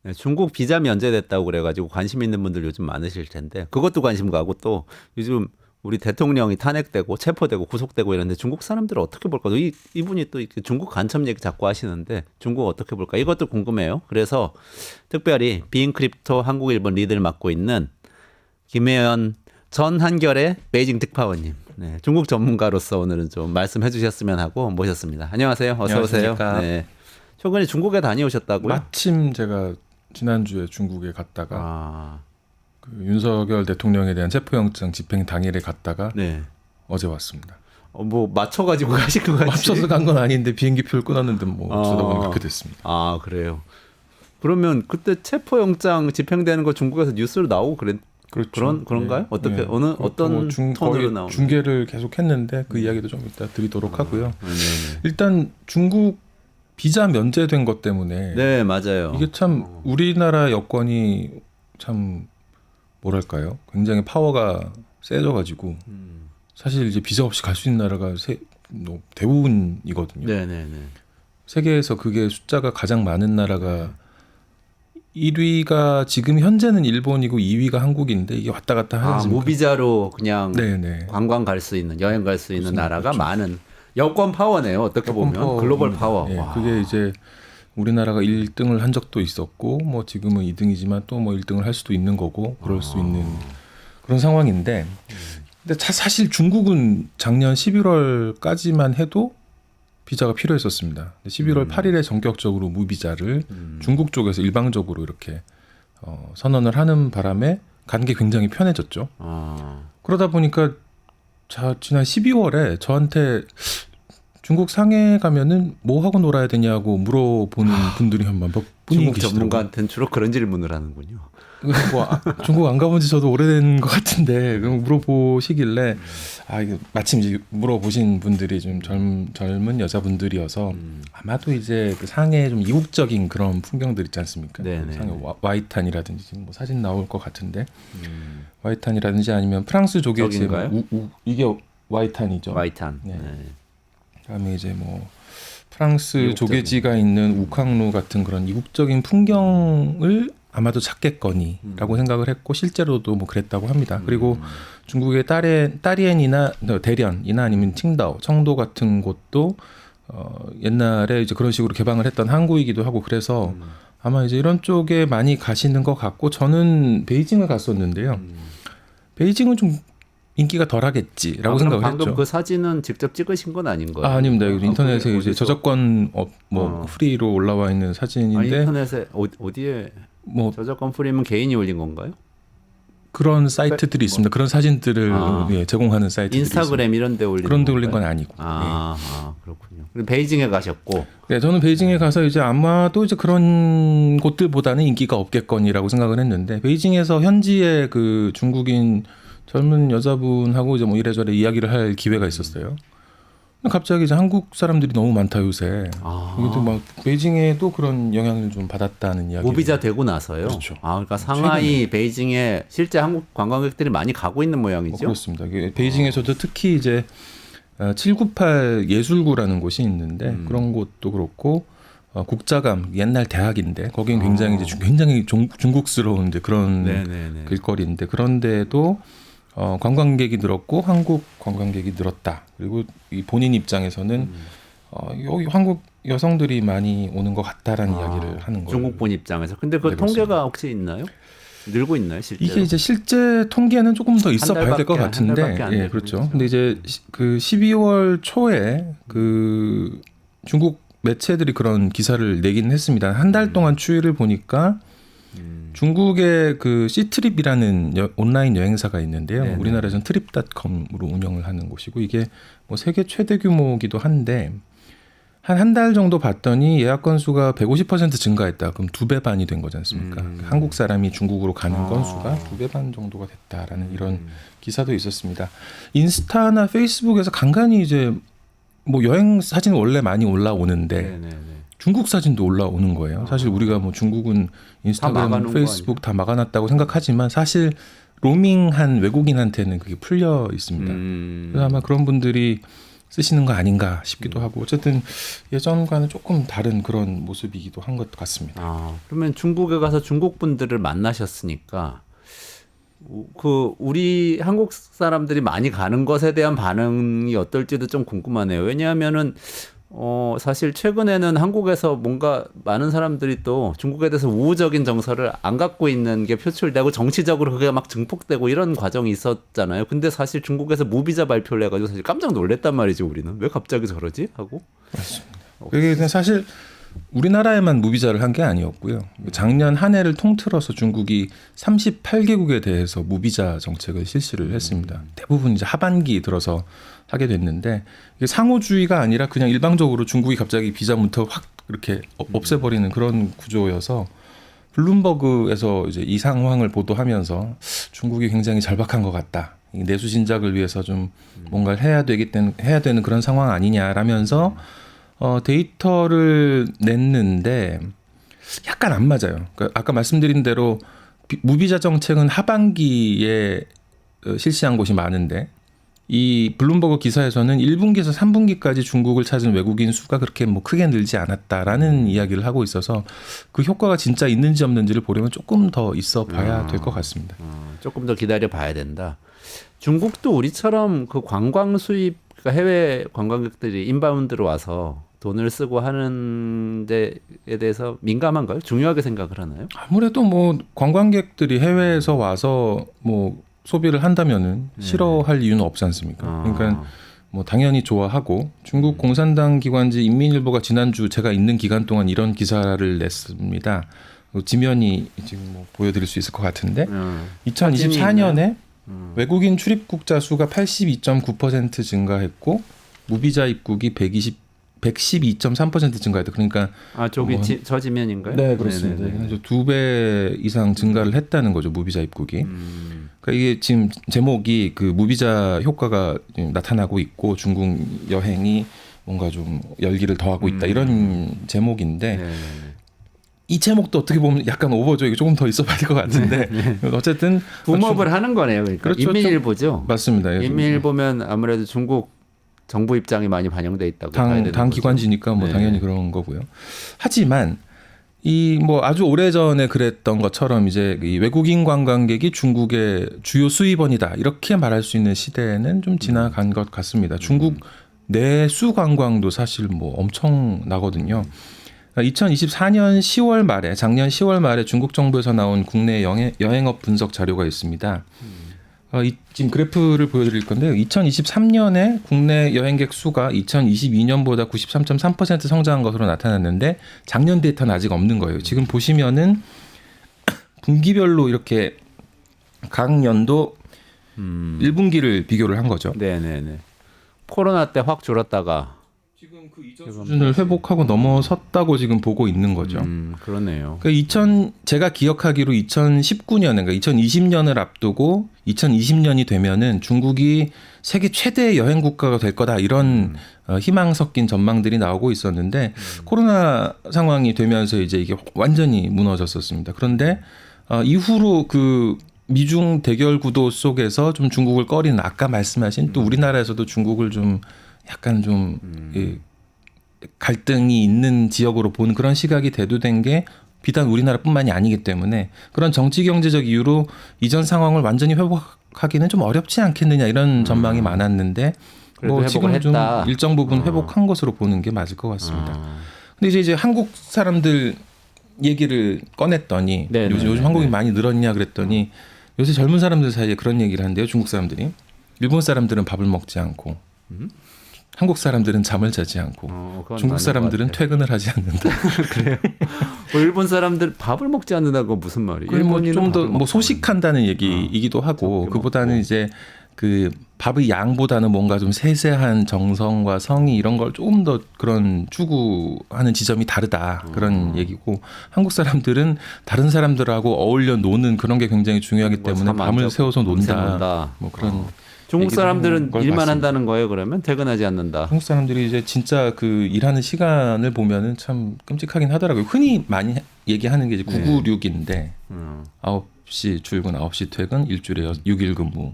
네, 중국 비자 면제됐다고 그래가지고 관심 있는 분들 요즘 많으실 텐데 그것도 관심 가고 또 요즘 우리 대통령이 탄핵되고 체포되고 구속되고 이런데 중국 사람들은 어떻게 볼까? 이분이 또 이렇게 중국 간첩 얘기 자꾸 하시는데 중국 어떻게 볼까? 이것도 궁금해요. 그래서 특별히 비인크립토 한국 일본 리드를 맡고 있는 김혜연 전 한결의 베이징 특파원님. 네, 중국 전문가로서 오늘은 좀 말씀해 주셨으면 하고 모셨습니다. 안녕하세요. 어서 오세요. 안녕하십니까. 네. 최근에 중국에 다녀오셨다고요? 마침 제가 지난주에 중국에 갔다가 아, 그 윤석열 대통령에 대한 체포영장 집행 당일에 갔다가 네. 어제 왔습니다. 뭐 맞춰가지고 가신 거 같지? 맞춰서 간 건 아닌데 비행기표를 끊었는데 뭐 어쩌다 보니 그렇게 됐습니다. 아, 그래요. 그러면 그때 체포영장 집행되는 거 중국에서 뉴스로 나오고 그렇죠. 그런가요? 예. 어떻게 예. 어느 그것도 어떤 뭐 톤으로 거의 나오나요? 중계를 계속 했는데 그 이야기도 좀 이따 드리도록 하고요. 네네. 일단 중국 비자 면제된 것 때문에 네, 맞아요. 이게 참 우리나라 여권이 참 뭐랄까요? 굉장히 파워가 세져가지고 사실 이제 비자 없이 갈 수 있는 나라가 대부분이거든요. 네네네. 세계에서 그게 숫자가 가장 많은 나라가 1위가 지금 현재는 일본이고 2위가 한국인데 이게 왔다 갔다 하지 아, 않습니까? 무비자로 그냥 네네. 관광 갈 수 있는 여행 갈 수 있는 그렇습니다. 나라가 그렇죠. 많은 여권 파워네요. 어떻게 보면 글로벌 파워. 예, 와. 그게 이제 우리나라가 1등을 한 적도 있었고 뭐 지금은 2등이지만 또 뭐 1등을 할 수도 있는 거고 그럴 수 있는 그런 상황인데 근데 사실 중국은 작년 11월까지만 해도 비자가 필요했었습니다. 11월 8일에 전격적으로 무비자를 중국 쪽에서 일방적으로 이렇게 선언을 하는 바람에 간 게 굉장히 편해졌죠. 아. 그러다 보니까 지난 12월에 저한테 중국 상해 가면은 뭐 하고 놀아야 되냐고 물어보는 분들이 한 몇 분이 중국 계시더라고요. 전문가한테는 주로 그런 질문을 하는군요. 중국 안 가본 지 저도 오래된 것 같은데 그럼 물어보시길래 이게 마침 이제 물어보신 분들이 좀 젊은 여자분들이어서 아마도 이제 그 상해 좀 이국적인 그런 풍경들 있지 않습니까? 네네. 상해 와이탄이라든지 지금 뭐 사진 나올 것 같은데 와이탄이라든지 아니면 프랑스 조개지 저긴가요? 이게 와이탄이죠. 와이탄. 네. 네. 그다음에 이제 뭐 프랑스 이국적인. 조개지가 있는 우캉루 같은 그런 이국적인 풍경을 아마도 찾겠거니라고 생각을 했고 실제로도 뭐 그랬다고 합니다. 그리고 중국의 따리엔이나 대련이나 아니면 칭다오, 청도 같은 곳도 옛날에 이제 그런 식으로 개방을 했던 항구이기도 하고 그래서 아마 이제 이런 쪽에 많이 가시는 것 같고 저는 베이징을 갔었는데요. 베이징은 좀 인기가 덜하겠지라고 생각을 방금 했죠. 그 사진은 직접 찍으신 건 아닌 거예요? 아닙니다. 인터넷에 그게 이제 어디서? 저작권 프리로 올라와 있는 사진인데 인터넷에 어디에 뭐 저작권 프리면 개인이 올린 건가요? 그런 사이트들이 있습니다. 그런 사진들을 아. 제공하는 사이트들이 인스타그램 이런 데 올린 그런 데 올린 건 건가요? 아니고. 그렇군요. 그리고 베이징에 가셨고 네, 저는 베이징에 가서 이제 아마도 이제 그런 곳들보다는 인기가 없겠거니라고 생각을 했는데 베이징에서 현지의 그 중국인 젊은 여자분하고 이제 뭐 이래저래 이야기를 할 기회가 있었어요. 근데 갑자기 이제 한국 사람들이 너무 많다 요새. 이게 또 막 베이징에도 그런 영향을 좀 받았다는 이야기. 무비자 되고 나서요. 그렇죠. 그러니까 상하이, 베이징에 실제 한국 관광객들이 많이 가고 있는 모양이죠. 그렇습니다. 이게 베이징에서도 특히 이제 798 예술구라는 곳이 있는데 그런 곳도 그렇고 국자감 옛날 대학인데 거긴 굉장히 이제 굉장히 중국스러운 이제 그런 네네네. 길거리인데 그런데도 관광객이 늘었고 한국 관광객이 늘었다. 그리고 이 본인 입장에서는 여기 한국 여성들이 많이 오는 것 같다라는 이야기를 하는 거예요. 중국분 입장에서. 근데 그 네, 통계가 혹시 있나요? 늘고 있나요, 실제로? 이게 이제 실제 통계는 조금 더 있어 봐야 될 것 한 달밖에 같은데, 안 예, 되고 그렇죠. 있죠. 근데 이제 그 12월 초에 그 중국 매체들이 그런 기사를 내긴 했습니다. 한 달 동안 추이를 보니까 중국의 그 시트립이라는 온라인 여행사가 있는데요. 네네. 우리나라에서는 트립닷컴으로 운영을 하는 곳이고 이게 뭐 세계 최대 규모이기도 한데 한 달 정도 봤더니 예약 건수가 150% 증가했다. 그럼 2배 반이 된 거지 않습니까? 한국 사람이 중국으로 가는 건수가 2배 반 정도가 됐다라는 이런 기사도 있었습니다. 인스타나 페이스북에서 간간히 이제 뭐 여행 사진 원래 많이 올라오는데 네네네. 중국 사진도 올라오는 거예요. 사실 우리가 뭐 중국은 인스타그램, 막아놓은 페이스북 다 막아놨다고 생각하지만 사실 로밍한 외국인한테는 그게 풀려 있습니다. 그래서 아마 그런 분들이 쓰시는 거 아닌가 싶기도 하고 어쨌든 예전과는 조금 다른 그런 모습이기도 한 것 같습니다. 그러면 중국에 가서 중국 분들을 만나셨으니까 그 우리 한국 사람들이 많이 가는 것에 대한 반응이 어떨지도 좀 궁금하네요. 왜냐하면은 사실 최근에는 한국에서 뭔가 많은 사람들이 또 중국에 대해서 우호적인 정서를 안 갖고 있는 게 표출되고 정치적으로 그게 막 증폭되고 이런 과정이 있었잖아요. 근데 사실 중국에서 무비자 발표를 해가지고 사실 깜짝 놀랐단 말이죠. 우리는 왜 갑자기 저러지 하고. 맞습니다. 그게 사실 우리나라에만 무비자를 한 게 아니었고요. 작년 한 해를 통틀어서 중국이 38개국에 대해서 무비자 정책을 실시를 했습니다. 대부분 이제 하반기 들어서 하게 됐는데 이게 상호주의가 아니라 그냥 일방적으로 중국이 갑자기 비자 문턱 확 이렇게 없애버리는 그런 구조여서 블룸버그에서 이제 이 상황을 보도하면서 중국이 굉장히 절박한 것 같다. 내수 진작을 위해서 좀 뭔가를 해야 되는 그런 상황 아니냐라면서 데이터를 냈는데 약간 안 맞아요. 그러니까 아까 말씀드린 대로 무비자 정책은 하반기에 실시한 곳이 많은데 이 블룸버그 기사에서는 1분기에서 3분기까지 중국을 찾은 외국인 수가 그렇게 뭐 크게 늘지 않았다라는 이야기를 하고 있어서 그 효과가 진짜 있는지 없는지를 보려면 조금 더 있어 봐야 될 것 같습니다. 조금 더 기다려 봐야 된다. 중국도 우리처럼 그 관광 수입, 그러니까 해외 관광객들이 인바운드로 와서 돈을 쓰고 하는 데에 대해서 민감한가요? 중요하게 생각을 하나요? 아무래도 뭐 관광객들이 해외에서 와서 뭐 소비를 한다면은 싫어할 이유는 없지 않습니까? 그러니까 뭐 당연히 좋아하고 중국 공산당 기관지 인민일보가 지난주 제가 있는 기간 동안 이런 기사를 냈습니다. 지면이 지금 뭐 보여드릴 수 있을 것 같은데 2024년에 외국인 출입국자 수가 82.9% 증가했고 무비자 입국이 112.3% 증가했다. 그러니까 저기 저 지면인가요? 네, 그렇습니다. 그래서 2배 이상 증가를 했다는 거죠. 무비자 입국이. 그러니까 이게 지금 제목이 그 무비자 효과가 나타나고 있고 중국 여행이 뭔가 좀 열기를 더하고 있다 이런 제목인데 이 제목도 어떻게 보면 약간 오버죠. 이게 조금 더 있어봐야 될 것 같은데 어쨌든 붐업을 하는 거네요. 그러니까 그렇죠. 인민일보죠. 맞습니다. 인민일보면 아무래도 중국 정부 입장이 많이 반영돼 있다고 봐야 되는 당 거죠. 기관지니까 뭐 당연히 그런 거고요. 하지만 이 뭐 아주 오래전에 그랬던 것처럼 이제 이 외국인 관광객이 중국의 주요 수입원이다 이렇게 말할 수 있는 시대는 좀 지나간 것 같습니다. 중국 내수 관광도 사실 뭐 엄청 나거든요. 2024년 10월 말에 작년 10월 말에 중국 정부에서 나온 국내 여행업 분석 자료가 있습니다. 지금 그래프를 보여드릴 건데요. 2023년에 국내 여행객 수가 2022년보다 93.3% 성장한 것으로 나타났는데 작년 데이터는 아직 없는 거예요. 지금 보시면은 분기별로 이렇게 각 연도 1분기를 비교를 한 거죠. 네네네. 코로나 때 확 줄었다가 지금 그 이전 수준을 회복하고 넘어섰다고 지금 보고 있는 거죠. 그러네요. 그러니까 제가 기억하기로 2019년, 그러니까 2020년을 앞두고 2020년이 되면은 중국이 세계 최대 여행 국가가 될 거다 이런 희망 섞인 전망들이 나오고 있었는데 코로나 상황이 되면서 이제 이게 완전히 무너졌었습니다. 그런데 이후로 그 미중 대결 구도 속에서 좀 중국을 꺼리는 아까 말씀하신 또 우리나라에서도 중국을 좀 약간 좀 갈등이 있는 지역으로 보는 그런 시각이 대두된 게 비단 우리나라뿐만이 아니기 때문에 그런 정치 경제적 이유로 이전 상황을 완전히 회복하기는 좀 어렵지 않겠느냐 이런 전망이 많았는데 뭐 지금 좀 일정 부분 회복한 것으로 보는 게 맞을 것 같습니다. 근데 이제 한국 사람들 얘기를 꺼냈더니 요즘 한국이 많이 늘었냐 그랬더니 요새 젊은 사람들 사이에 그런 얘기를 한대요. 중국 사람들이 일본 사람들은 밥을 먹지 않고 한국 사람들은 잠을 자지 않고 중국 사람들은 퇴근을 하지 않는다. 그래요? 일본 사람들 밥을 먹지 않는다고 무슨 말이에요? 일본인은 좀 더 뭐 소식한다는 얘기이기도 하고 그보다는 이제 그 밥의 양보다는 뭔가 좀 세세한 정성과 성의 이런 걸 조금 더 그런 추구하는 지점이 다르다 그런 얘기고 한국 사람들은 다른 사람들하고 어울려 노는 그런 게 굉장히 중요하기 때문에 밤을 새워서 논다. 뭐 그런. 중국 사람들은 일만 한다는 거예요. 그러면 퇴근하지 않는다. 한국 사람들이 이제 진짜 그 일하는 시간을 보면은 참 끔찍하긴 하더라고요. 흔히 많이 얘기하는 게 이제 996인데 9시 출근, 9시 퇴근, 일주일에 6일 근무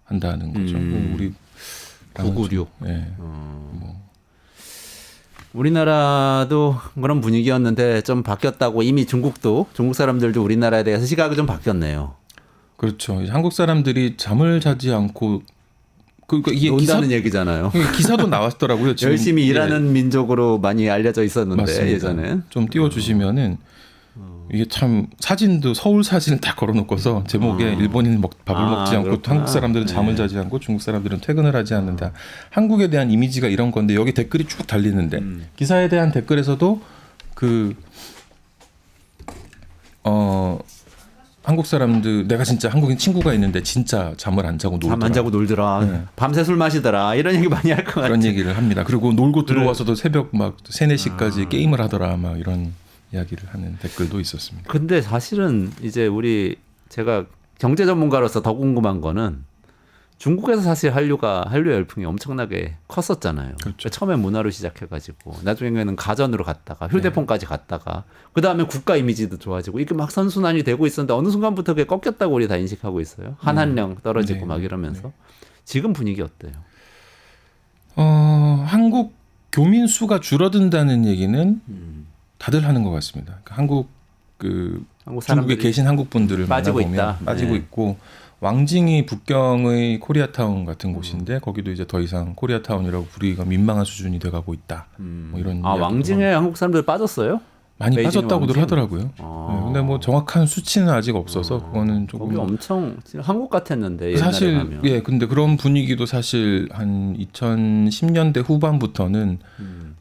한다는 거죠. 우리 996. 예. 우리나라도 그런 분위기였는데 좀 바뀌었다고 이미 중국 사람들도 우리나라에 대해서 시각이 좀 바뀌었네요. 그렇죠. 이제 한국 사람들이 잠을 자지 않고 그러니까 이게 논다는 얘기잖아요. 기사도 나왔더라고요. 지금. 열심히 일하는 민족으로 많이 알려져 있었는데 맞습니다. 예전에 좀 띄워주시면은 이게 참 사진도 서울 사진을 다 걸어놓고서 제목에 일본인은 밥을 먹지 않고 그렇구나. 한국 사람들은 잠을 네. 자지 않고 중국 사람들은 퇴근을 하지 않는다. 한국에 대한 이미지가 이런 건데 여기 댓글이 쭉 달리는데 기사에 대한 댓글에서도 한국 사람들 내가 진짜 한국인 친구가 있는데 진짜 잠을 안 자고 놀더라. 잠 안 자고 놀더라. 네. 밤새 술 마시더라. 이런 얘기 많이 할 것 같아요. 그런 얘기를 합니다. 그리고 놀고 들어와서도 새벽 막 3, 4시까지 게임을 하더라. 막 이런 이야기를 하는 댓글도 있었습니다. 근데 사실은 이제 제가 경제 전문가로서 더 궁금한 거는 중국에서 사실 한류 열풍이 엄청나게 컸었잖아요. 그렇죠. 처음에 문화로 시작해가지고 나중에는 가전으로 갔다가 휴대폰까지 갔다가 그 다음에 국가 이미지도 좋아지고 이게 막 선순환이 되고 있었는데 어느 순간부터 그게 꺾였다고 우리 다 인식하고 있어요. 한한령 떨어지고 네. 막 이러면서 지금 분위기 어때요? 한국 교민 수가 줄어든다는 얘기는 다들 하는 것 같습니다. 그러니까 한국 한국 중국에 사람들이 계신 한국 분들을 빠지고 만나보면 있다. 빠지고 네. 있고 왕징이 북경의 코리아타운 같은 곳인데 거기도 이제 더 이상 코리아타운이라고 부르기가 민망한 수준이 돼가고 있다. 뭐 이런 이야기도 왕징에 한국 사람들 빠졌어요? 많이 베이징 빠졌다고들 왕징? 하더라고요. 네, 근데 뭐 정확한 수치는 아직 없어서 그거는 조금 거기 엄청 한국 같았는데 옛날에 사실 가면. 예 근데 그런 분위기도 사실 한 2010년대 후반부터는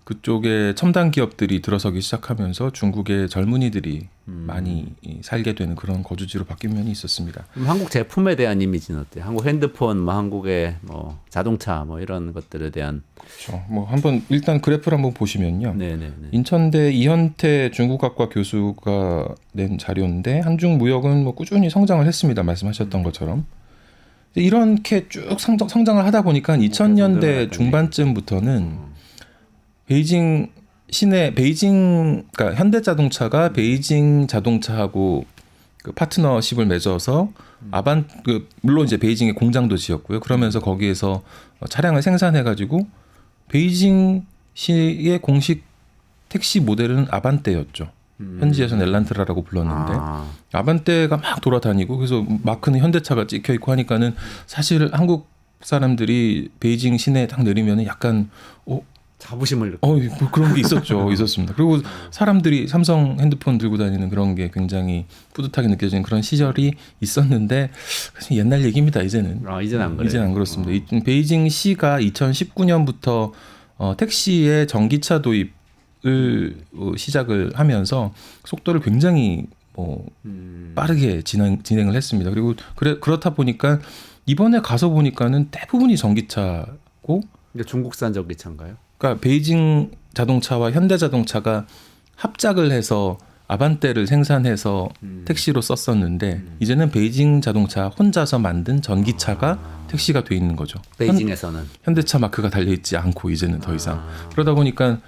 그쪽에 첨단 기업들이 들어서기 시작하면서 중국의 젊은이들이 많이 살게 되는 그런 거주지로 바뀐 면이 있었습니다. 그럼 한국 제품에 대한 이미지는 어때요? 한국 핸드폰, 뭐 한국의 뭐 자동차, 뭐 이런 것들에 대한. 그렇죠. 뭐 한번 일단 그래프를 한번 보시면요. 네네네. 인천대 이현태 중국학과 교수가 낸 자료인데 한중 무역은 뭐 꾸준히 성장을 했습니다. 말씀하셨던 것처럼. 이렇게 쭉 성장을 하다 보니까 2000년대 중반쯤부터는 베이징 그러니까 현대자동차가 베이징 자동차하고 그 파트너십을 맺어서 물론 이제 베이징에 공장도 지었고요. 그러면서 거기에서 차량을 생산해가지고 베이징시의 공식 택시 모델은 아반떼였죠. 현지에서는 엘란트라라고 불렀는데 아반떼가 막 돌아다니고 그래서 마크는 현대차가 찍혀 있고 하니까는 사실 한국 사람들이 베이징 시내에 딱 내리면은 약간 자부심을 뭐 그런 게 있었습니다. 그리고 사람들이 삼성 핸드폰 들고 다니는 그런 게 굉장히 뿌듯하게 느껴지는 그런 시절이 있었는데 옛날 얘기입니다. 이제는. 이제는 안 그래요. 이제는 안 그렇습니다. 베이징 시가 2019년부터 택시의 전기차 도입을 시작을 하면서 속도를 굉장히 빠르게 진행을 했습니다. 그리고 그렇다 보니까 이번에 가서 보니까는 대부분이 전기차고. 이게 중국산 전기차인가요? 그러니까 베이징 자동차와 현대 자동차가 합작을 해서 아반떼를 생산해서 택시로 썼었는데 이제는 베이징 자동차 혼자서 만든 전기차가 택시가 돼 있는 거죠. 베이징에서는. 현대차 마크가 달려 있지 않고 이제는 더 이상. 그러다 보니까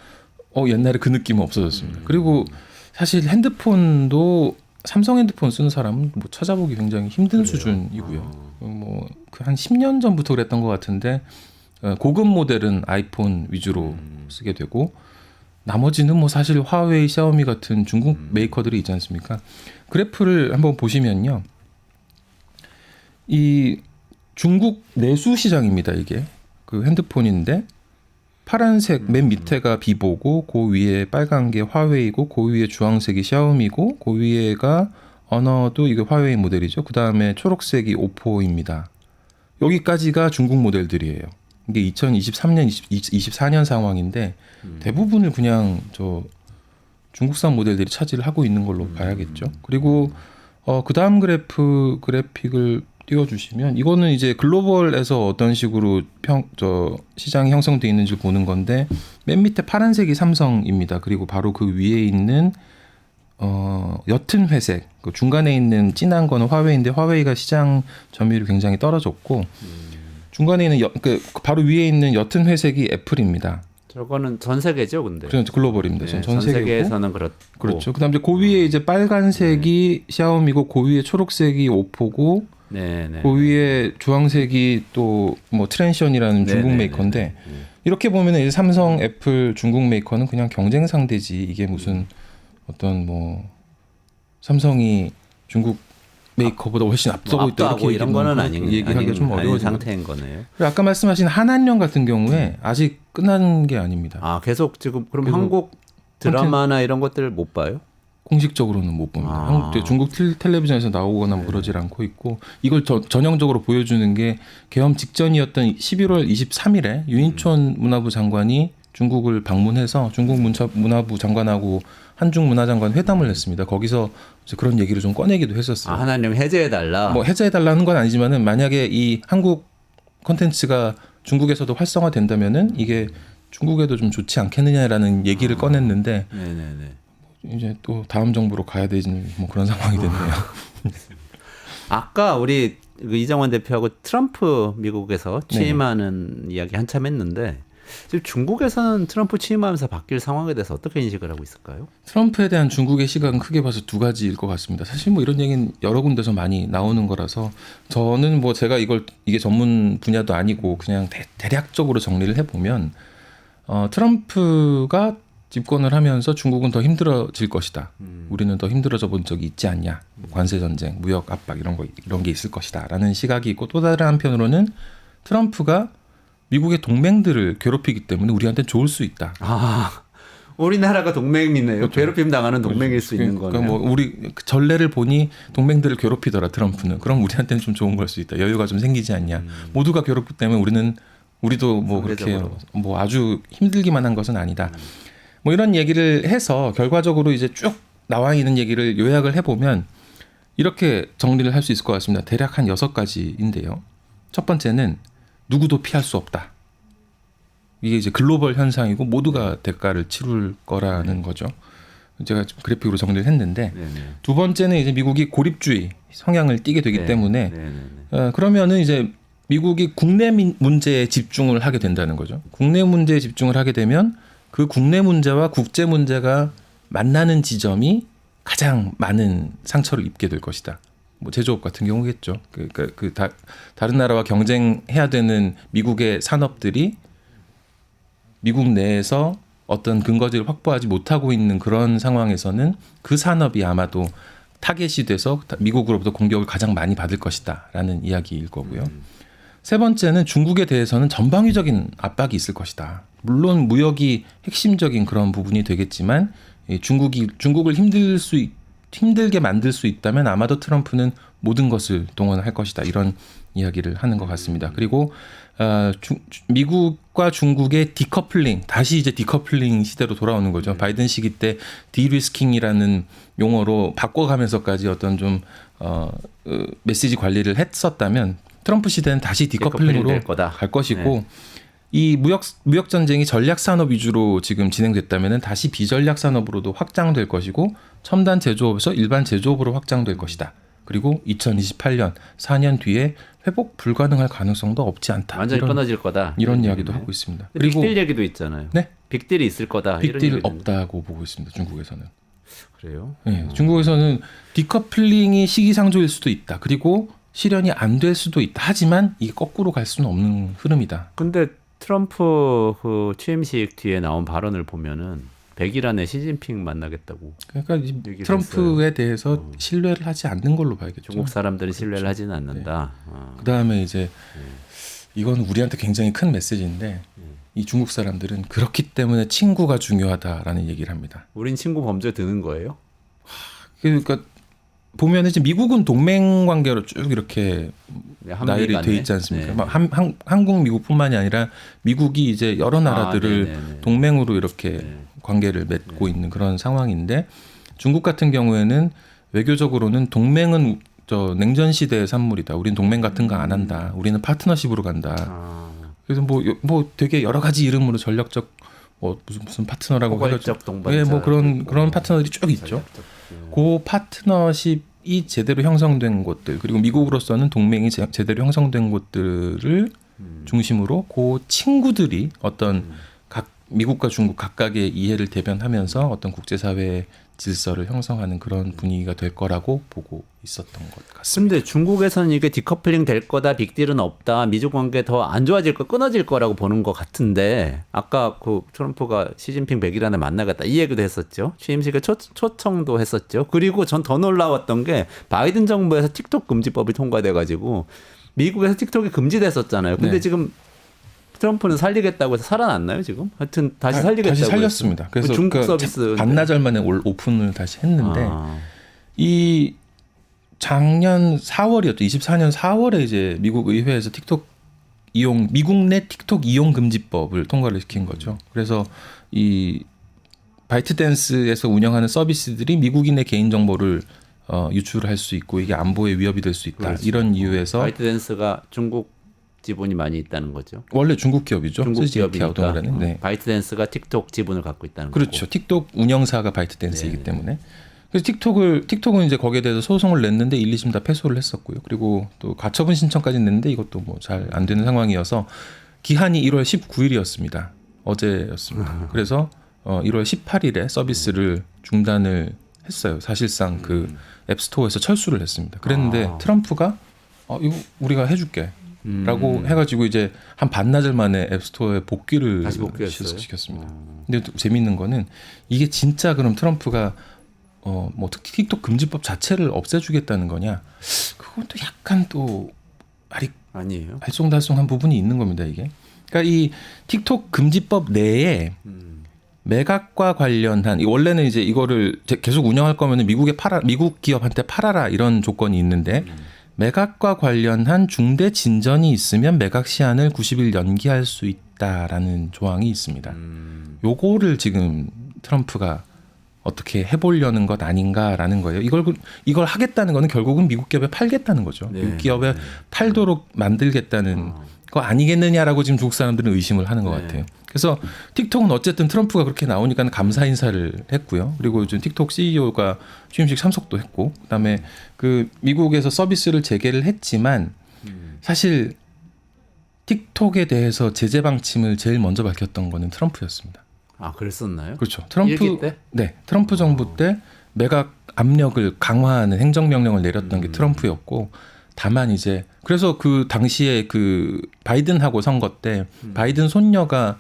옛날에 그 느낌은 없어졌습니다. 그리고 사실 핸드폰도 삼성 핸드폰 쓰는 사람은 뭐 찾아보기 굉장히 힘든 수준이고요. 뭐 한 10년 전부터 그랬던 것 같은데 고급 모델은 아이폰 위주로 쓰게 되고 나머지는 뭐 사실 화웨이, 샤오미 같은 중국 메이커들이 있지 않습니까? 그래프를 한번 보시면요. 이 중국 내수 시장입니다. 이게 그 핸드폰인데 파란색 맨 밑에가 비보고 그 위에 빨간 게 화웨이고 그 위에 주황색이 샤오미고 그 위에가 어너도 이게 화웨이 모델이죠. 그 다음에 초록색이 오포입니다. 여기까지가 중국 모델들이에요. 이게 2023년, 24년 상황인데 대부분을 그냥 중국산 모델들이 차지를 하고 있는 걸로 봐야겠죠. 그리고 그 다음 그래픽을 띄워주시면 이거는 이제 글로벌에서 어떤 식으로 시장이 형성돼 있는지 보는 건데 맨 밑에 파란색이 삼성입니다. 그리고 바로 그 위에 있는 옅은 회색, 그 중간에 있는 진한 거는 화웨이인데 화웨이가 시장 점유율이 굉장히 떨어졌고 중간에 있는 바로 위에 있는 옅은 회색이 애플입니다. 저거는 전 세계죠, 근데. 그렇죠, 글로벌입니다. 네, 전 세계고. 세계에서는 그렇고. 그렇죠. 그다음에 그 위에 이제 빨간색이 샤오미고 그 위에 초록색이 오포고 네네. 그 위에 주황색이 또 뭐 트랜션이라는 중국 네네네네. 메이커인데 이렇게 보면은 이제 삼성, 애플, 중국 메이커는 그냥 경쟁 상대지 이게 무슨 어떤 뭐 삼성이 중국 메이커보다 훨씬 앞서고 있다 앞서고 이렇게 이런 거는 아닌 얘기하기가 좀 아닌 어려워진 상태인 거네요. 그리고 아까 말씀하신 한한령 같은 경우에 아직 끝난 게 아닙니다. 아 계속 지금 그럼 계속 한국 드라마나 이런 것들 못 봐요? 공식적으로는 못 봅니다. 아. 중국 텔레비전에서 나오거나 뭐 그러질 않고 있고 이걸 전형적으로 보여주는 게 개엄 직전이었던 11월 23일에 유인촌 문화부 장관이 중국을 방문해서 중국 문화부 장관하고 한중 문화장관 회담을 했습니다. 거기서 이제 그런 얘기를 좀 꺼내기도 했었어요. 아, 하나님 해제해 달라. 뭐 해제해달라는 건 아니지만은 만약에 이 한국 콘텐츠가 중국에서도 활성화된다면은 이게 중국에도 좀 좋지 않겠느냐라는 얘기를 꺼냈는데 네네네. 이제 또 다음 정부로 가야 되는 뭐 그런 상황이 됐네요. 아까 우리 그 이정환 대표하고 트럼프 미국에서 취임하는 이야기 한참 했는데 지금 중국에서는 트럼프 취임하면서 바뀔 상황에 대해서 어떻게 인식을 하고 있을까요? 트럼프에 대한 중국의 시각은 크게 봐서 두 가지일 것 같습니다. 사실 뭐 이런 얘기는 여러 군데서 많이 나오는 거라서 저는 뭐 제가 이게 전문 분야도 아니고 그냥 대략적으로 정리를 해보면 트럼프가 집권을 하면서 중국은 더 힘들어질 것이다. 우리는 더 힘들어져 본 적이 있지 않냐. 관세 전쟁, 무역 압박 이런 게 있을 것이다라는 시각이 있고 또 다른 한편으로는 트럼프가 미국의 동맹들을 괴롭히기 때문에 우리한테는 좋을 수 있다. 아, 우리나라가 동맹이네요. 그렇죠. 괴롭힘 당하는 동맹일 수 있는 그러니까 거네요. 뭐 우리 전례를 보니 동맹들을 괴롭히더라 트럼프는. 그럼 우리한테는 좀 좋은 걸 수 있다. 여유가 좀 생기지 않냐. 모두가 괴롭기 때문에 우리도 뭐 그렇게 상대적으로. 뭐 아주 힘들기만 한 것은 아니다. 뭐 이런 얘기를 해서 결과적으로 이제 쭉 나와 있는 얘기를 요약을 해보면 이렇게 정리를 할 수 있을 것 같습니다. 대략 한 6가지인데요. 첫 번째는 누구도 피할 수 없다. 이게 이제 글로벌 현상이고 모두가 대가를 치룰 거라는 거죠. 제가 좀 그래픽으로 정리를 했는데 네네. 두 번째는 이제 미국이 고립주의 성향을 띠게 되기 네. 때문에 네네네. 그러면은 이제 미국이 국내 문제에 집중을 하게 된다는 거죠. 국내 문제에 집중을 하게 되면 그 국내 문제와 국제 문제가 만나는 지점이 가장 많은 상처를 입게 될 것이다. 뭐 제조업 같은 경우겠죠. 다른 나라와 경쟁해야 되는 미국의 산업들이 미국 내에서 어떤 근거지를 확보하지 못하고 있는 그런 상황에서는 그 산업이 아마도 타겟이 돼서 미국으로부터 공격을 가장 많이 받을 것이다라는 이야기일 거고요. 세 번째는 중국에 대해서는 전방위적인 압박이 있을 것이다. 물론 무역이 핵심적인 그런 부분이 되겠지만 중국을 힘들게 만들 수 있다면 아마도 트럼프는 모든 것을 동원할 것이다. 이런 이야기를 하는 것 같습니다. 그리고 미국과 중국의 디커플링, 다시 이제 디커플링 시대로 돌아오는 거죠. 바이든 시기 때 디리스킹이라는 용어로 바꿔가면서까지 어떤 좀 메시지 관리를 했었다면 트럼프 시대는 다시 디커플링으로 갈 것이고 네. 이 무역 전쟁이 전략 산업 위주로 지금 진행됐다면은 다시 비전략 산업으로도 확장될 것이고 첨단 제조업에서 일반 제조업으로 확장될 것이다. 그리고 2028년 4년 뒤에 회복 불가능할 가능성도 없지 않다. 완전히 끊어질 거다. 이런 이야기도 하고 있습니다. 그리고 빅딜 얘기도 있잖아요. 네? 빅딜이 있을 거다. 빅딜 없다고 보고 있습니다. 중국에서는. 그래요? 네, 중국에서는 디커플링이 시기상조일 수도 있다. 그리고 실현이 안 될 수도 있다. 하지만 이게 거꾸로 갈 수는 없는 흐름이다. 근데 트럼프 그 취임식 뒤에 나온 발언을 보면은 100일 안에 시진핑 만나겠다고. 그러니까 트럼프에 대해서 신뢰를 하지 않는 걸로 봐야겠죠. 중국 사람들은 그렇죠. 신뢰를 하지는 않는다. 그다음에 이제 이건 우리한테 굉장히 큰 메시지인데 이 중국 사람들은 그렇기 때문에 친구가 중요하다라는 얘기를 합니다. 우린 친구 범죄 드는 거예요? 그러니까 보면은 이제 미국은 동맹 관계로 쭉 이렇게 나열이 돼 있지 않습니까? 네. 막 한국 미국뿐만이 아니라 미국이 이제 여러 나라들을 동맹으로 이렇게 관계를 맺고 있는 그런 상황인데 중국 같은 경우에는 외교적으로는 동맹은 냉전 시대의 산물이다. 우리는 동맹 같은 거 안 한다. 우리는 파트너십으로 간다. 그래서 뭐 되게 여러 가지 이름으로 전략적 무슨 파트너라고 포괄적 동반자. 예, 뭐 그런 파트너들이 쭉 있죠. 그 파트너십이 제대로 형성된 곳들 그리고 미국으로서는 동맹이 제대로 형성된 곳들을 중심으로 그 친구들이 어떤 미국과 중국 각각의 이해를 대변하면서 어떤 국제사회에 질서를 형성하는 그런 분위기가 될 거라고 보고 있었던 것 같습니다. 근데 중국에서는 이게 디커플링 될 거다, 빅딜은 없다, 미중 관계 더 안 좋아질 거, 끊어질 거라고 보는 것 같은데 아까 그 트럼프가 시진핑 100일 안에 만나겠다 이 얘기도 했었죠. 취임식에 초청도 했었죠. 그리고 전 더 놀라웠던 게 바이든 정부에서 틱톡 금지법이 통과돼가지고 미국에서 틱톡이 금지됐었잖아요. 근데 네. 지금 트럼프는 살리겠다고 해서 살아났나요 지금? 하여튼 다시 살리겠다고 다시 살렸습니다. 했어요. 그래서 중국 그 서비스 반나절 만에 오픈을 다시 했는데 아. 이 작년 4월이었죠. 24년 4월에 이제 미국 의회에서 미국 내 틱톡 이용 금지법을 통과를 시킨 거죠. 그래서 이 바이트댄스에서 운영하는 서비스들이 미국인의 개인 정보를 유출할 수 있고 이게 안보에 위협이 될 수 있다. 그렇죠. 이런 이유에서 바이트댄스가 중국 지분이 많이 있다는 거죠. 원래 중국 기업이죠. 중국 기업이니까 하우동이라는. 네. 바이트댄스가 틱톡 지분을 갖고 있다는 그렇죠. 거고. 틱톡 운영사가 바이트댄스이기 네. 때문에. 그래서 틱톡은 이제 거기에 대해서 소송을 냈는데 1, 2심 다 패소를 했었고요. 그리고 또 가처분 신청까지 냈는데 이것도 뭐 잘 안 되는 상황이어서 기한이 1월 19일이었습니다. 어제였습니다. 그래서 1월 18일에 서비스를 중단을 했어요. 사실상 그 앱스토어에서 철수를 했습니다. 그랬는데 트럼프가 이거 우리가 해줄게. 라고 해가지고 이제 한 반나절 만에 앱스토어에 복귀를 다시 복귀했어요? 시켰습니다. 근데 또 재미있는 거는 이게 진짜 그럼 트럼프가 뭐 틱톡 금지법 자체를 없애주겠다는 거냐? 그건 또 약간 또 아니에요. 알쏭달쏭한 부분이 있는 겁니다. 이게. 그러니까 이 틱톡 금지법 내에 매각과 관련한 원래는 이제 이거를 계속 운영할 거면은 미국 기업한테 팔아라 이런 조건이 있는데. 매각과 관련한 중대 진전이 있으면 매각 시한을 90일 연기할 수 있다라는 조항이 있습니다. 요거를 지금 트럼프가 어떻게 해보려는 것 아닌가라는 거예요. 이걸 하겠다는 거는 결국은 미국 기업에 팔겠다는 거죠. 네. 미국 기업에 팔도록 만들겠다는 거 아니겠느냐라고 지금 중국 사람들은 의심을 하는 것 같아요. 그래서 틱톡은 어쨌든 트럼프가 그렇게 나오니까 감사 인사를 했고요. 그리고 요즘 틱톡 CEO가 취임식 참석도 했고, 그다음에 그 미국에서 서비스를 재개를 했지만 사실 틱톡에 대해서 제재 방침을 제일 먼저 밝혔던 거는 트럼프였습니다. 아, 그랬었나요? 그렇죠. 일기 때? 네, 트럼프 정부 때 매각 압력을 강화하는 행정명령을 내렸던 게 트럼프였고, 다만 이제 그래서 그 당시에 그 바이든하고 선거 때 바이든 손녀가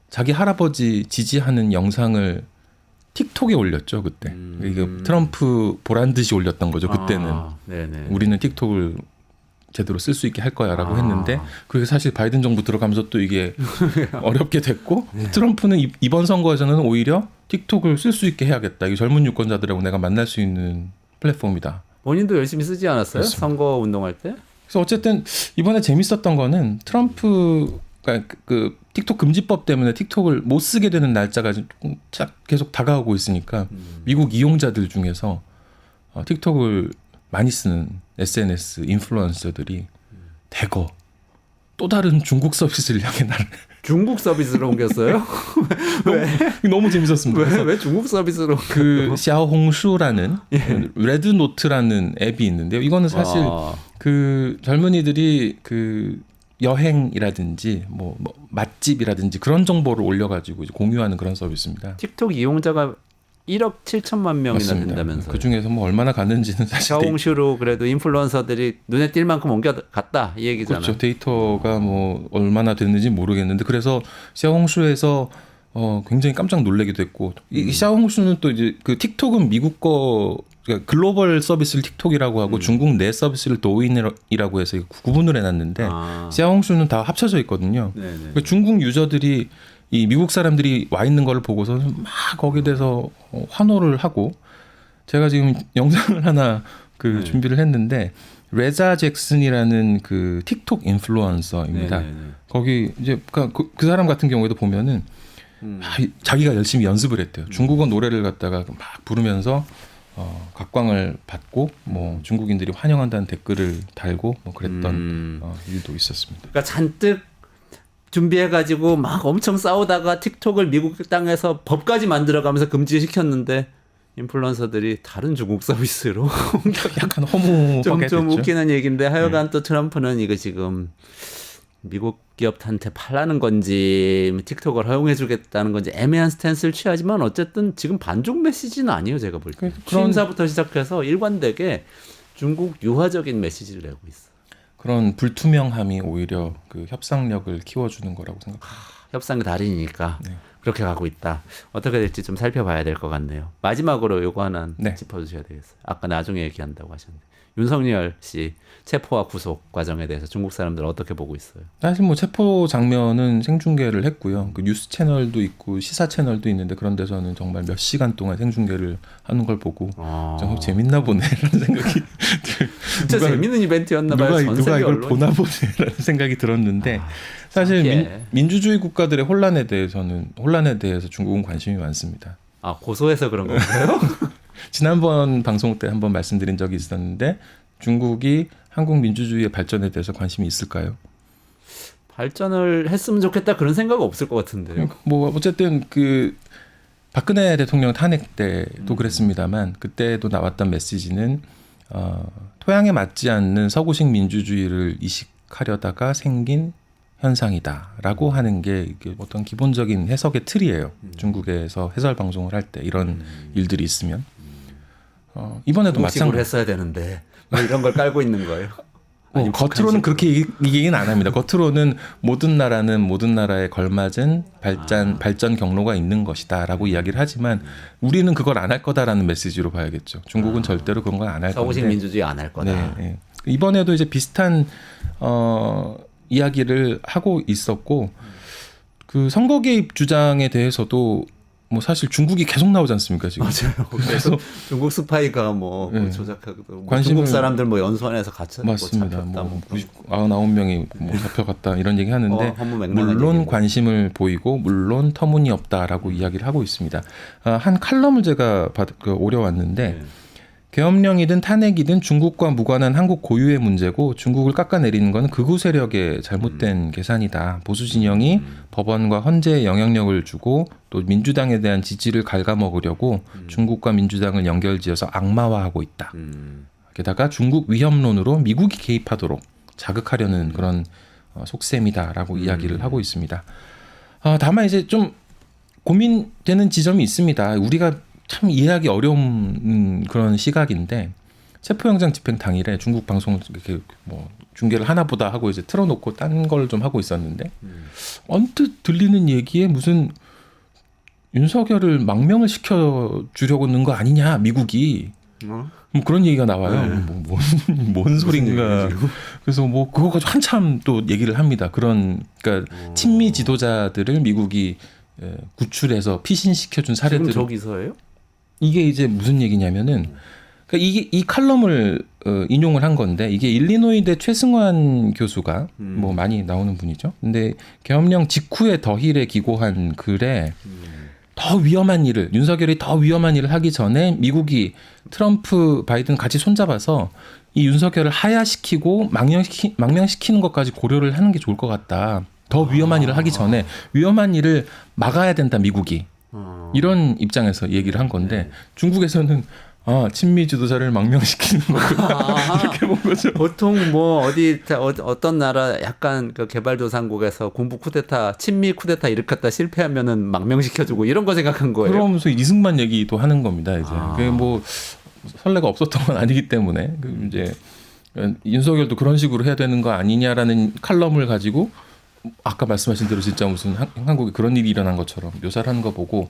자기 할아버지 지지하는 영상을 틱톡에 올렸죠 그때. 이게 트럼프 보란 듯이 올렸던 거죠 그때는. 네네. 우리는 틱톡을 제대로 쓸 수 있게 할 거야라고 했는데 그게 사실 바이든 정부 들어가면서 또 이게 어렵게 됐고 트럼프는 이번 선거에서는 오히려 틱톡을 쓸 수 있게 해야겠다. 이게 젊은 유권자들하고 내가 만날 수 있는 플랫폼이다. 본인도 열심히 쓰지 않았어요? 그렇습니다. 선거 운동할 때? 그래서 어쨌든 이번에 재밌었던 거는 트럼프가 그 틱톡 금지법 때문에 틱톡을 못 쓰게 되는 날짜가 계속 다가오고 있으니까 미국 이용자들 중에서 틱톡을 많이 쓰는 SNS 인플루언서들이 대거 또 다른 중국 서비스를 향해 나를 중국 서비스로 옮겼어요? 너무 재밌었습니다. 왜 중국 서비스로? 그 샤오홍슈라는 레드노트라는 앱이 있는데요. 이거는 사실 그 젊은이들이 그 여행이라든지 뭐 맛집이라든지 그런 정보를 올려가지고 이제 공유하는 그런 서비스입니다. 틱톡 이용자가 1억 7천만 명이나 맞습니다. 된다면서요. 그 중에서 뭐 얼마나 갔는지는 사실 샤오홍슈로 그래도 인플루언서들이 눈에 띌 만큼 옮겨갔다 이 얘기잖아요. 그렇죠. 데이터가 뭐 얼마나 됐는지 모르겠는데 그래서 샤오홍슈에서 굉장히 깜짝 놀라기도 했고 이 샤오홍슈는 또 이제 그 틱톡은 미국 거 그러니까 글로벌 서비스를 틱톡이라고 하고 중국 내 서비스를 도인이라고 해서 구분을 해놨는데 샤오홍슈는 다 합쳐져 있거든요. 그러니까 중국 유저들이 이 미국 사람들이 와 있는 걸 보고서 막 거기에 대해서 환호를 하고 제가 지금 영상을 하나 준비를 했는데 레자 잭슨이라는 그 틱톡 인플루언서입니다. 거기 이제 그 사람 같은 경우에도 보면은 자기가 열심히 연습을 했대요. 중국어 노래를 갖다가 막 부르면서 각광을 받고 뭐 중국인들이 환영한다는 댓글을 달고 뭐 그랬던 일도 있었습니다. 그러니까 잔뜩 준비해가지고 막 엄청 싸우다가 틱톡을 미국 땅에서 법까지 만들어가면서 금지시켰는데 인플루언서들이 다른 중국 서비스로 약간 허무하게 좀 됐죠. 웃기는 얘기인데 하여간 또 트럼프는 이거 지금 미국 기업한테 팔라는 건지 틱톡을 허용해주겠다는 건지 애매한 스탠스를 취하지만 어쨌든 지금 반중 메시지는 아니에요. 제가 볼 때. 취임사부터 시작해서 일관되게 중국 유화적인 메시지를 내고 있어요. 그런 불투명함이 오히려 그 협상력을 키워주는 거라고 생각합니다. 협상의 달인이니까 네. 그렇게 가고 있다. 어떻게 될지 좀 살펴봐야 될 것 같네요. 마지막으로 요거 하나 네. 짚어주셔야 되겠어요. 아까 나중에 얘기한다고 하셨는데 윤석열 씨 체포와 구속 과정에 대해서 중국 사람들 어떻게 보고 있어요? 사실 뭐 체포 장면은 생중계를 했고요. 그 뉴스 채널도 있고 시사 채널도 있는데 그런 데서는 정말 몇 시간 동안 생중계를 하는 걸 보고 좀 재밌나 보네라는 생각이 진짜 재밌는 이벤트였나 봐요. 전 누가 세계 이걸 언론이. 보나 보네라는 생각이 들었는데 사실 민주주의 국가들의 혼란에 대해서 중국은 관심이 많습니다. 아 고소해서 그런 건가요? 지난번 방송 때 한번 말씀드린 적이 있었는데 중국이 한국 민주주의의 발전에 대해서 관심이 있을까요? 발전을 했으면 좋겠다 그런 생각 없을 것 같은데요. 뭐 어쨌든 그 박근혜 대통령 탄핵 때도 그랬습니다만 그때도 나왔던 메시지는 토양에 맞지 않는 서구식 민주주의를 이식하려다가 생긴 현상이다라고 하는 게 이게 어떤 기본적인 해석의 틀이에요. 중국에서 해설 방송을 할 때 이런 일들이 있으면 이번에도 중국식으로 마찬가지. 했어야 되는데 뭐 이런 걸 깔고 있는 거예요. 아니, 겉으로는 그렇게 얘기는 안 합니다. 겉으로는 모든 나라는 모든 나라에 걸맞은 발전 경로가 있는 것이다라고 이야기를 하지만 우리는 그걸 안 할 거다라는 메시지로 봐야겠죠. 중국은 절대로 그런 건 안 할 건데. 서구식 민주주의 안 할 거다. 네, 네. 이번에도 이제 비슷한 이야기를 하고 있었고 그 선거 개입 주장에 대해서도 뭐 사실 중국이 계속 나오지 않습니까 지금? 맞아요. 그래서 중국 스파이가 뭐 네. 조작하고 뭐 관심을- 중국 사람들 뭐 연수원에서 갇혀 맞습니다. 잡혔다. 뭐 99명이 뭐 잡혀갔다 이런 얘기 하는데 허무맹랑한 물론 얘기인데. 관심을 보이고 물론 터무니없다라고 이야기를 하고 있습니다. 한 칼럼을 제가 오려왔는데 네. 계엄령이든 탄핵이든 중국과 무관한 한국 고유의 문제고 중국을 깎아내리는 것은 극우 세력의 잘못된 계산이다. 보수 진영이 법원과 헌재에 영향력을 주고 또 민주당에 대한 지지를 갉아먹으려고 중국과 민주당을 연결지어서 악마화하고 있다. 게다가 중국 위협론으로 미국이 개입하도록 자극하려는 그런 속셈이다라고 이야기를 하고 있습니다. 다만 이제 좀 고민되는 지점이 있습니다. 우리가 참 이해하기 어려운 그런 시각인데 체포영장 집행 당일에 중국 방송을 이렇게 뭐 중계를 하나보다 하고 이제 틀어놓고 딴 걸 좀 하고 있었는데 언뜻 들리는 얘기에 무슨 윤석열을 망명을 시켜주려고 하는 거 아니냐 미국이 뭐 그런 얘기가 나와요. 뭔 소린가. 그래서 뭐 그거 가지고 한참 또 얘기를 합니다. 그러니까 친미 지도자들을 미국이 구출해서 피신시켜준 지금 사례들. 저기서예요? 이게 이제 무슨 얘기냐면은 그러니까 이게 이 칼럼을 인용을 한 건데 이게 일리노이대 최승환 교수가 뭐 많이 나오는 분이죠. 근데 계엄령 직후에 더힐에 기고한 글에 더 위험한 일을 윤석열이 더 위험한 일을 하기 전에 미국이 트럼프 바이든 같이 손잡아서 이 윤석열을 하야시키고 망명시키는 것까지 고려를 하는 게 좋을 것 같다. 더 위험한 일을 하기 전에 위험한 일을 막아야 된다 미국이. 이런 입장에서 얘기를 한 건데 중국에서는 친미 지도자를 망명시키는 거구나 이렇게 본 거죠. 보통 뭐 어떤 나라 약간 그 개발도상국에서 군부 쿠데타, 친미 쿠데타 일으켰다 실패하면은 망명시켜주고 이런 거 생각한 거예요. 그러면서 이승만 얘기도 하는 겁니다. 이제 그게 뭐 선례가 없었던 건 아니기 때문에 이제 윤석열도 그런 식으로 해야 되는 거 아니냐라는 칼럼을 가지고. 아까 말씀하신 대로 진짜 무슨 한국에 그런 일이 일어난 것처럼 묘사를 하는 거 보고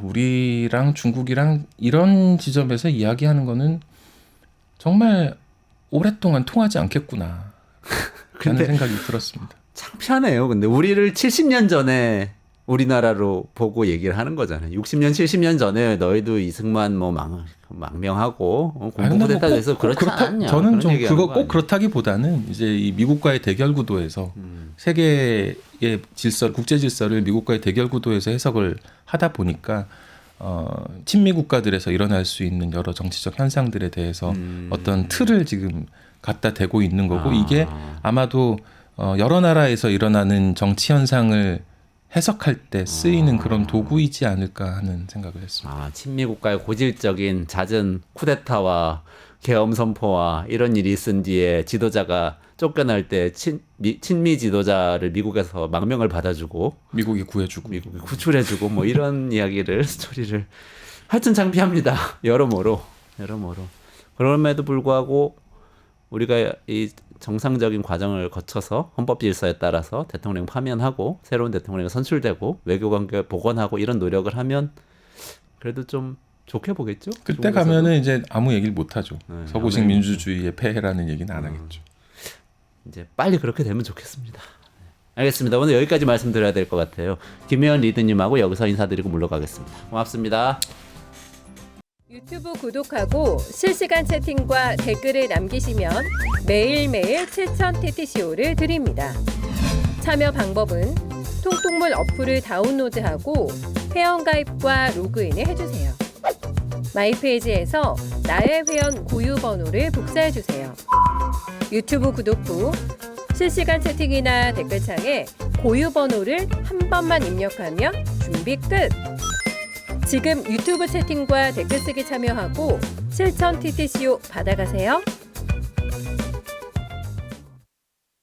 우리랑 중국이랑 이런 지점에서 이야기하는 거는 정말 오랫동안 통하지 않겠구나 라는 생각이 들었습니다. 창피하네요. 근데 우리를 70년 전에 우리나라로 보고 얘기를 하는 거잖아요. 60년, 70년 전에 너희도 이승만 뭐 망명하고 군부 쿠데타 돼서 그렇지 않냐. 저는 좀 그런 그거 꼭 그렇다기보다는 이제 이 미국과의 대결 구도에서 세계의 질서, 국제 질서를 미국과의 대결 구도에서 해석을 하다 보니까 친미 국가들에서 일어날 수 있는 여러 정치적 현상들에 대해서 어떤 틀을 지금 갖다 대고 있는 거고 이게 아마도 여러 나라에서 일어나는 정치 현상을 해석할 때 쓰이는 그런 도구이지 않을까 하는 생각을 했습니다. 친미 국가의 고질적인 잦은 쿠데타와 계엄 선포와 이런 일이 있은 뒤에 지도자가 쫓겨날 때 친미 지도자를 미국에서 망명을 받아주고 미국이 구해주고 미국이 구출해주고 뭐 이런 이야기를 스토리를 하여튼 창피합니다. 여러모로. 그럼에도 불구하고 우리가 이 정상적인 과정을 거쳐서 헌법 질서에 따라서 대통령 파면하고 새로운 대통령이 선출되고 외교관계 복원하고 이런 노력을 하면 그래도 좀 좋게 보겠죠? 그때 중국에서도? 가면은 이제 아무 얘기를 못 하죠. 네, 서구식 아무 민주주의의 폐해라는 얘기는 안 하겠죠. 이제 빨리 그렇게 되면 좋겠습니다. 알겠습니다. 오늘 여기까지 말씀드려야 될 것 같아요. 김혜원 리드님하고 여기서 인사드리고 물러가겠습니다. 고맙습니다. 유튜브 구독하고 실시간 채팅과 댓글을 남기시면 매일매일 7,000TTCO를 드립니다. 참여 방법은 통통물 어플을 다운로드하고 회원가입과 로그인을 해주세요. 마이페이지에서 나의 회원 고유 번호를 복사해주세요. 유튜브 구독 후 실시간 채팅이나 댓글창에 고유 번호를 한 번만 입력하면 준비 끝! 지금 유튜브 채팅과 댓글 쓰기 참여하고 7,000TTCO 받아가세요.